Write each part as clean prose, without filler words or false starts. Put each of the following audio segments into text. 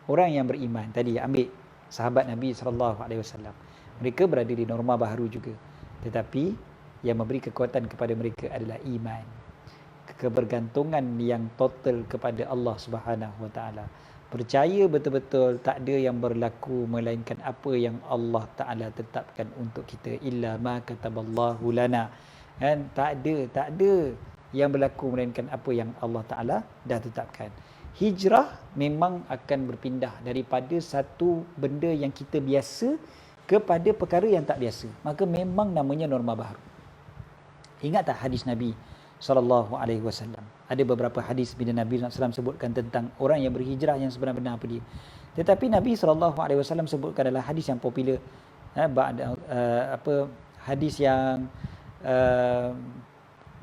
orang yang beriman tadi, ambil sahabat Nabi SAW, mereka berada di norma baharu juga, tetapi yang memberi kekuatan kepada mereka adalah iman, kebergantungan yang total kepada Allah Subhanahu Wa Taala. Percaya betul-betul tak ada yang berlaku melainkan apa yang Allah Ta'ala tetapkan untuk kita. Illa ma kataballahu lana. Kan? Tak ada yang berlaku melainkan apa yang Allah Ta'ala dah tetapkan. Hijrah memang akan berpindah daripada satu benda yang kita biasa kepada perkara yang tak biasa. Maka memang namanya norma baru. Ingat tak hadis Nabi SAW? Ada beberapa hadis bila Nabi SAW sebutkan tentang orang yang berhijrah yang sebenar-benar apa dia. Tetapi Nabi SAW sebutkan adalah hadis yang popular, hadis yang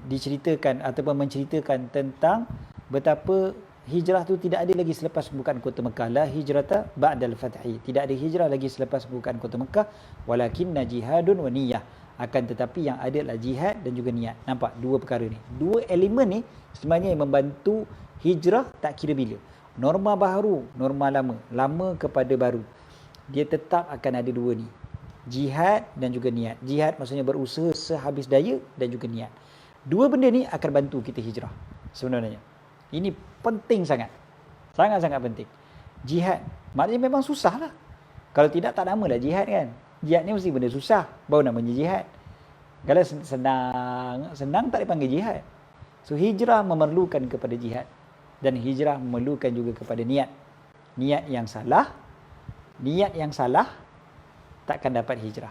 diceritakan ataupun menceritakan tentang betapa hijrah tu tidak ada lagi selepas pembukaan kota Mekah. La hijrata ba'dal fathi. Tidak ada hijrah lagi selepas pembukaan kota Mekah. Walakinna jihadun wa niyyah. Akan tetapi yang ada adalah jihad dan juga niat. Nampak dua perkara ni, dua elemen ni sebenarnya yang membantu hijrah tak kira bila. Norma baharu, norma lama, lama kepada baru, dia tetap akan ada dua ni, jihad dan juga niat. Jihad maksudnya berusaha sehabis daya, dan juga niat. Dua benda ni akan bantu kita hijrah sebenarnya. Ini penting sangat, sangat-sangat penting. Jihad maknanya memang susah lah. Kalau tidak, tak namalah jihad kan. Jihad ni mesti benda susah, baru namanya jihad. Kalau senang tak dipanggil jihad. So hijrah memerlukan kepada jihad, dan hijrah memerlukan juga kepada niat. Niat yang salah takkan dapat hijrah.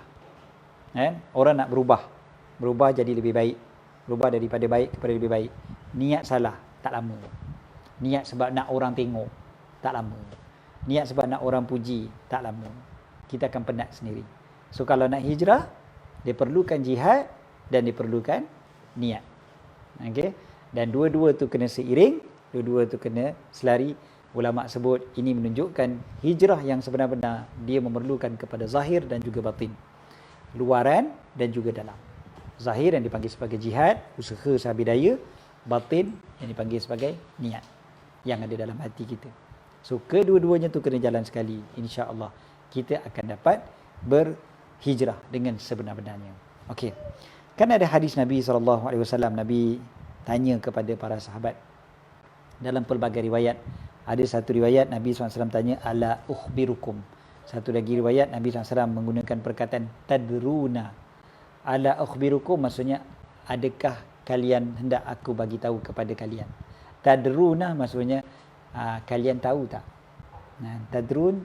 Orang nak berubah jadi lebih baik, berubah daripada baik kepada lebih baik. Niat salah, tak lama. Niat sebab nak orang tengok, tak lama. Niat sebab nak orang puji, tak lama. Kita akan penat sendiri. So kalau nak hijrah, dia perlukan jihad dan diperlukan niat. Okey, dan dua-dua tu kena seiring, dua-dua tu kena selari. Ulama sebut ini menunjukkan hijrah yang sebenar-benar dia memerlukan kepada zahir dan juga batin, luaran dan juga dalam. Zahir yang dipanggil sebagai jihad, usaha sehabis daya. Batin yang dipanggil sebagai niat yang ada dalam hati kita. So kedua-duanya tu kena jalan sekali. InsyaAllah kita akan dapat berhijrah dengan sebenar-benarnya. Okey. Kan ada hadis Nabi SAW, Nabi tanya kepada para sahabat dalam pelbagai riwayat. Ada satu riwayat Nabi SAW tanya, ala ukhbirukum. Satu lagi riwayat Nabi SAW menggunakan perkataan tadruna. Ala ukhbirukum maksudnya, adakah kalian hendak aku bagi tahu kepada kalian. Tadruna maksudnya kalian tahu tak? Tadrun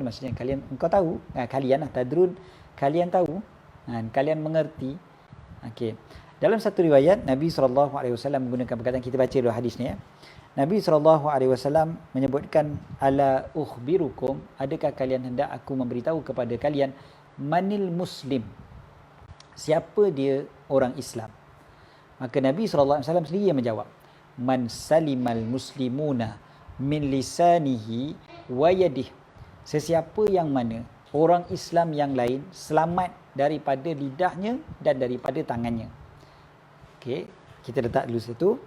maksudnya kalian, engkau tahu, kalian lah, tadrun kalian tahu, kalian mengerti. Okey. Dalam satu riwayat Nabi SAW menggunakan perkataan, kita baca dulu hadis ni ya. Nabi SAW menyebutkan, ala ukhbirukum, adakah kalian hendak aku memberitahu kepada kalian, manil muslim, siapa dia orang Islam. Maka Nabi SAW sendiri yang menjawab, man salimal muslimuna min lisanihi wa yadih, sesiapa yang mana orang Islam yang lain selamat daripada lidahnya dan daripada tangannya. Okey, kita letak dulu satu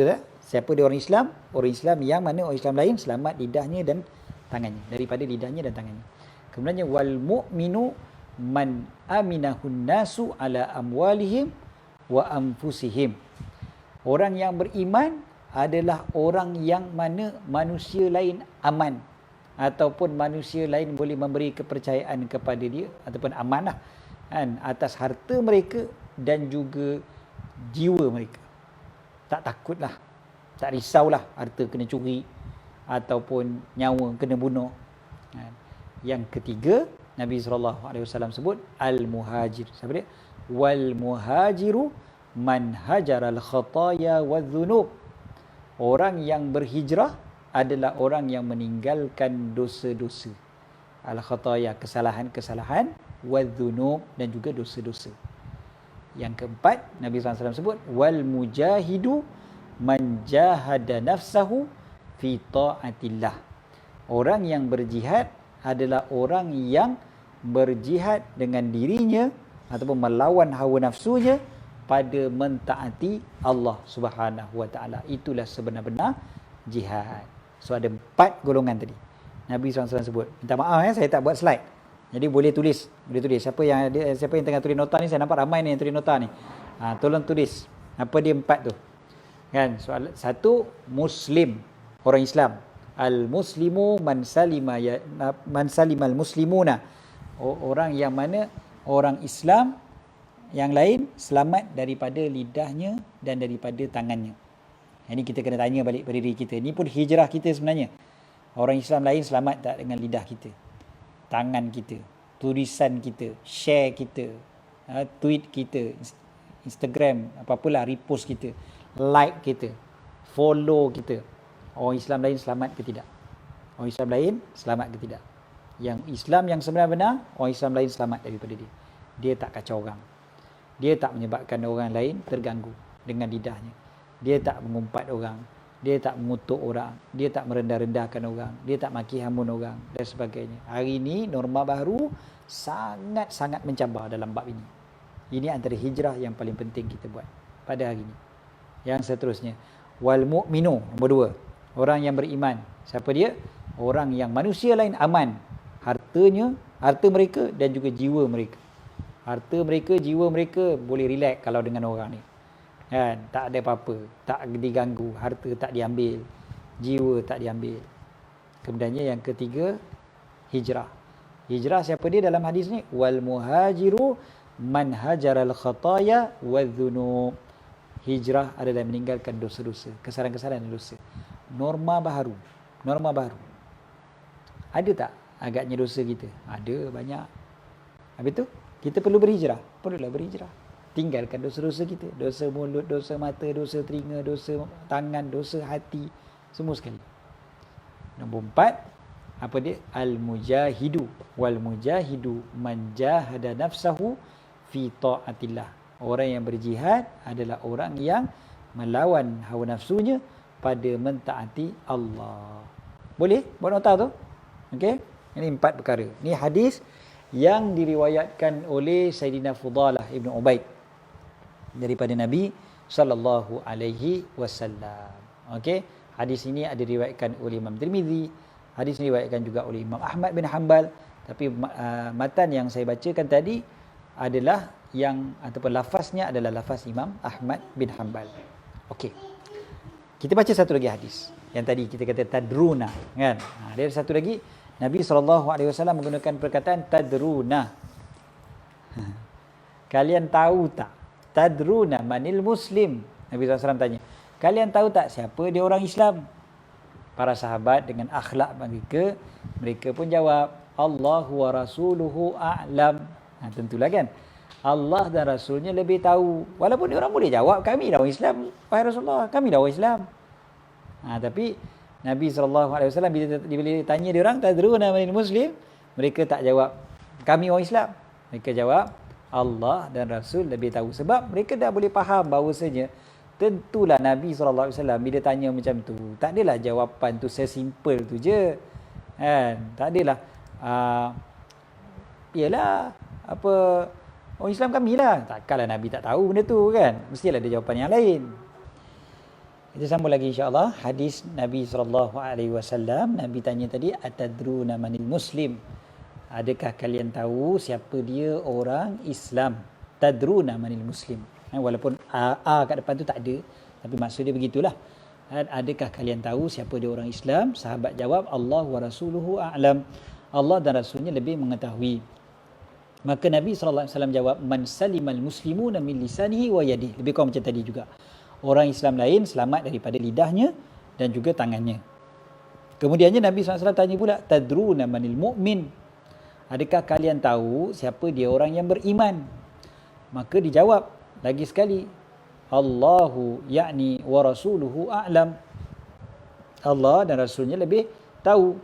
dah. Siapa dia orang Islam? Orang Islam yang mana orang Islam lain selamat lidahnya dan tangannya, daripada lidahnya dan tangannya. Kemudiannya wal mu'minu man aminahun nasu ala amwalihim wa anfusihim. Orang yang beriman adalah orang yang mana manusia lain aman, ataupun manusia lain boleh memberi kepercayaan kepada dia, ataupun amanah kan, atas harta mereka dan juga jiwa mereka. Tak takutlah, tak risaulah harta kena curi ataupun nyawa kena bunuh. Yang ketiga, Nabi SAW sebut al-muhajir. Siapa dia? Wal muhajiru man hajaral khataya wadh-dhunub. Orang yang berhijrah adalah orang yang meninggalkan dosa-dosa. Al-khataya, kesalahan-kesalahan, wadh-dhunub, dan juga dosa-dosa. Yang keempat, Nabi SAW sebut wal mujahidu man jahada nafsahu fi ta'atillah. Orang yang berjihad adalah orang yang berjihad dengan dirinya ataupun melawan hawa nafsunya pada mentaati Allah Subhanahu wa taala. Itulah sebenar-benar jihad. So ada 4 golongan tadi. Nabi SAW sebut. Minta maaf saya tak buat slide. Jadi boleh tulis. Siapa yang tengah tulis nota ni, saya nampak ramai ni yang tulis nota ni. Tolong tulis. Apa dia 4 tu? Kan? Soal 1, Muslim, orang Islam. Al-muslimu man salimal muslimuna. Orang yang mana orang Islam yang lain selamat daripada lidahnya dan daripada tangannya. Ini kita kena tanya balik pada diri kita. Ini pun hijrah kita sebenarnya. Orang Islam lain selamat tak dengan lidah kita, tangan kita, tulisan kita, share kita, tweet kita, Instagram, apa-apalah, repost kita, like kita, follow kita. Orang Islam lain selamat ke tidak? Orang Islam lain selamat ke tidak? Yang Islam yang sebenar-benar, orang Islam lain selamat daripada dia. Dia tak kacau orang. Dia tak menyebabkan orang lain terganggu dengan lidahnya. Dia tak mengumpat orang. Dia tak mengutuk orang. Dia tak merendah-rendahkan orang. Dia tak maki hamun orang dan sebagainya. Hari ini norma baru sangat-sangat mencabar dalam bab ini. Ini antara hijrah yang paling penting kita buat pada hari ini. Yang seterusnya, wal mu'minu, nombor 2. Orang yang beriman. Siapa dia? Orang yang manusia lain aman. Harta mereka dan juga jiwa mereka. Harta mereka, jiwa mereka boleh relax kalau dengan orang ni. Kan? Tak ada apa-apa, tak diganggu, harta tak diambil, jiwa tak diambil. Kemudiannya yang ketiga, hijrah. Hijrah siapa dia dalam hadis ni? Wal muhajiru man hajaral khataya wadh-dhunub. Hijrah adalah meninggalkan dosa-dosa, kesalahan-kesalahan dosa. Norma baru. Ada tak agaknya dosa kita? Ada, banyak. Habis tu kita perlulah berhijrah. Tinggalkan dosa-dosa kita. Dosa mulut, dosa mata, dosa telinga, dosa tangan, dosa hati. Semua sekali. Nombor 4. Apa dia? Al-mujahidu. Wal-mujahidu man jahada nafsahu fi ta'atillah. Orang yang berjihad adalah orang yang melawan hawa nafsunya pada mentaati Allah. Boleh? Buat nota tu? Okey? Ini 4 perkara. Ini hadis yang diriwayatkan oleh Sayyidina Fudalah Ibn Ubaid daripada Nabi sallallahu alaihi wasallam. Okey, hadis ini ada diriwayatkan oleh Imam Tirmizi, hadis ini diriwayatkan juga oleh Imam Ahmad bin Hanbal, tapi matan yang saya bacakan tadi adalah ataupun lafaznya adalah lafaz Imam Ahmad bin Hanbal. Okey. Kita baca satu lagi hadis. Yang tadi kita kata tadruna, kan? Dia ada satu lagi, Nabi SAW menggunakan perkataan tadruna. Kalian tahu tak? Tadruna manil muslim. Nabi SAW tanya, kalian tahu tak siapa dia orang Islam? Para sahabat dengan akhlak mereka pun jawab, Allahu wa rasuluhu a'lam. Tentulah kan, Allah dan Rasulnya lebih tahu. Walaupun dia orang boleh jawab, kami dah orang Islam, wahai Rasulullah, kami dah orang Islam. Tapi Nabi SAW bila tanya dia orang, tadruna manil muslim, mereka tak jawab, kami orang Islam. Mereka jawab, Allah dan Rasul lebih tahu. Sebab mereka dah boleh faham bahawasanya tentulah Nabi SAW bila tanya macam tu, tak adalah jawapan tu sesimpel tu je. Tak adalah yalah, apa, orang Islam kami lah. Takkanlah Nabi tak tahu benda tu kan. Mestilah ada jawapan yang lain. Kita sambung lagi insya-Allah hadis Nabi SAW. Nabi tanya tadi, atadruna manil muslim? Adakah kalian tahu siapa dia orang Islam? Tadruna manil muslim. Walaupun a kat depan tu tak ada, tapi maksud dia begitulah. Adakah kalian tahu siapa dia orang Islam? Sahabat jawab, Allah wa rasuluhu a'lam. Allah dan Rasulnya lebih mengetahui. Maka Nabi SAW jawab, man salimal muslimuna min lisanihi wa yadihi. Lebih kurang macam tadi juga. Orang Islam lain selamat daripada lidahnya dan juga tangannya. Kemudiannya Nabi SAW tanya pula, tadruna manil mu'min? Adakah kalian tahu siapa dia orang yang beriman? Maka dijawab lagi sekali, Allahu ya'ni wa rasuluhu a'lam. Allah dan Rasulnya lebih tahu.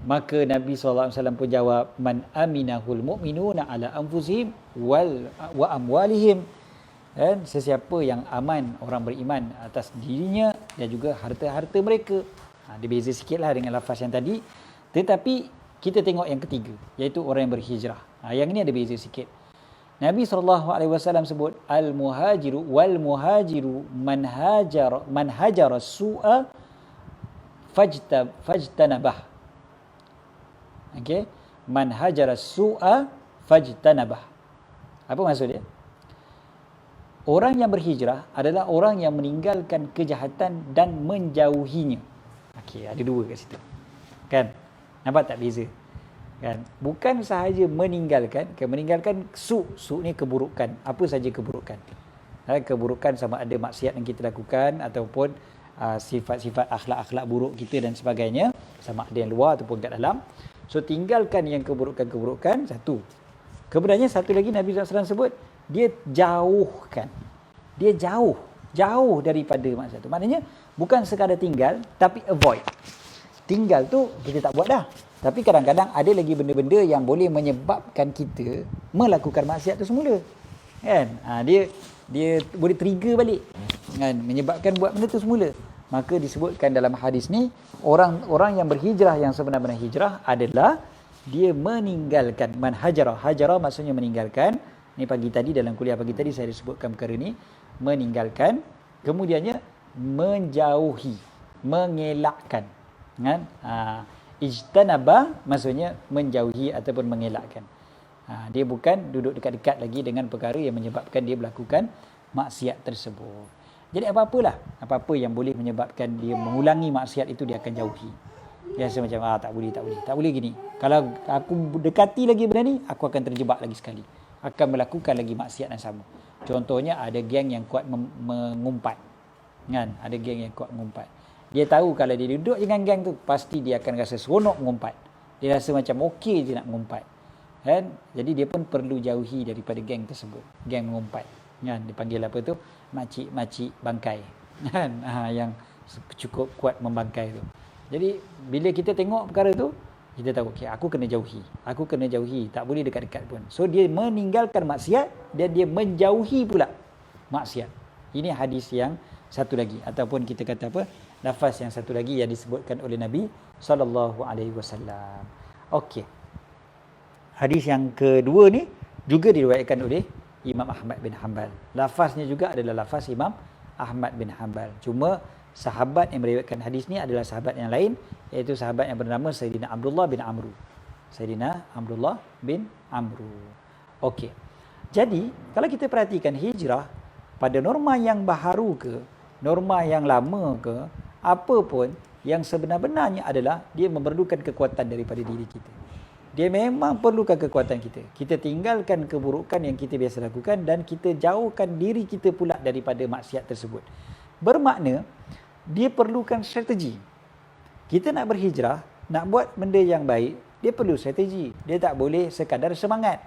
Maka Nabi SAW pun jawab, man aminahul mu'minuna ala anfusihim wa amwalihim. Dan sesiapa yang aman orang beriman atas dirinya dan juga harta-harta mereka. Dia beza sikit lah dengan lafaz yang tadi. Tetapi kita tengok yang ketiga, iaitu orang yang berhijrah. Yang ini ada beza sikit. Nabi SAW sebut, al-muhajiru wal-muhajiru man hajara su'a fajtanabah. Okey. Man hajara su'a fajtanabah. Apa maksud dia? Orang yang berhijrah adalah orang yang meninggalkan kejahatan dan menjauhinya. Okey, ada dua kat situ. Kan? Nampak tak beza? Kan? Bukan sahaja meninggalkan, meninggalkan su ni keburukan. Apa saja keburukan. Keburukan sama ada maksiat yang kita lakukan ataupun sifat-sifat akhlak-akhlak buruk kita dan sebagainya, sama ada yang luar ataupun kat dalam. So tinggalkan yang keburukan-keburukan, satu. Kemudiannya satu lagi Nabi SAW sebut, dia jauhkan. Dia jauh daripada maksiat tu. Maknanya bukan sekadar tinggal, tapi avoid. Tinggal tu kita tak buat dah. Tapi kadang-kadang ada lagi benda-benda yang boleh menyebabkan kita melakukan maksiat tu semula. Kan? Dia boleh trigger balik. Kan? Menyebabkan buat benda tu semula. Maka disebutkan dalam hadis ni, orang yang berhijrah, yang sebenar-benar hijrah adalah dia meninggalkan. Man hajara. Hajara maksudnya meninggalkan. Ni pagi tadi, dalam kuliah pagi tadi saya disebutkan perkara ni. Meninggalkan. Kemudiannya menjauhi. Mengelakkan. Kan? Ijtanaba maksudnya menjauhi ataupun mengelakkan. Dia bukan duduk dekat-dekat lagi dengan perkara yang menyebabkan dia melakukan maksiat tersebut. Jadi apa-apa yang boleh menyebabkan dia mengulangi maksiat itu, dia akan jauhi. Biasa macam tak boleh gini. Kalau aku dekati lagi benda ni, aku akan terjebak lagi sekali. Akan melakukan lagi maksiat yang sama. Contohnya ada geng yang kuat mengumpat. Kan? Ada geng yang kuat mengumpat. Dia tahu kalau dia duduk dengan geng tu, pasti dia akan rasa seronok mengumpat. Dia rasa macam okey je nak mengumpat. Kan? Jadi dia pun perlu jauhi daripada geng tersebut. Geng mengumpat. Kan? Dipanggil apa tu? Makcik-makcik bangkai. Kan? Yang cukup kuat membangkai tu. Jadi bila kita tengok perkara tu, kita tahu okey, aku kena jauhi. Tak boleh dekat-dekat pun. So dia meninggalkan maksiat dan dia menjauhi pula maksiat. Ini hadis yang satu lagi, ataupun kita kata apa? Lafaz yang satu lagi yang disebutkan oleh Nabi SAW. Okey. Hadis yang kedua ni juga diriwayatkan oleh Imam Ahmad bin Hanbal. Lafaznya juga adalah lafaz Imam Ahmad bin Hanbal. Cuma sahabat yang meriwayatkan hadis ni adalah sahabat yang lain, iaitu sahabat yang bernama Sayyidina Abdullah bin Amru. Sayyidina Abdullah bin Amru. Okey. Jadi, kalau kita perhatikan hijrah pada norma yang baharu ke, norma yang lama ke, apa pun, yang sebenar-benarnya adalah dia memerlukan kekuatan daripada diri kita. Dia memang perlukan kekuatan kita. Kita tinggalkan keburukan yang kita biasa lakukan dan kita jauhkan diri kita pula daripada maksiat tersebut. Bermakna, dia perlukan strategi. Kita nak berhijrah, nak buat benda yang baik, dia perlu strategi. Dia tak boleh sekadar semangat.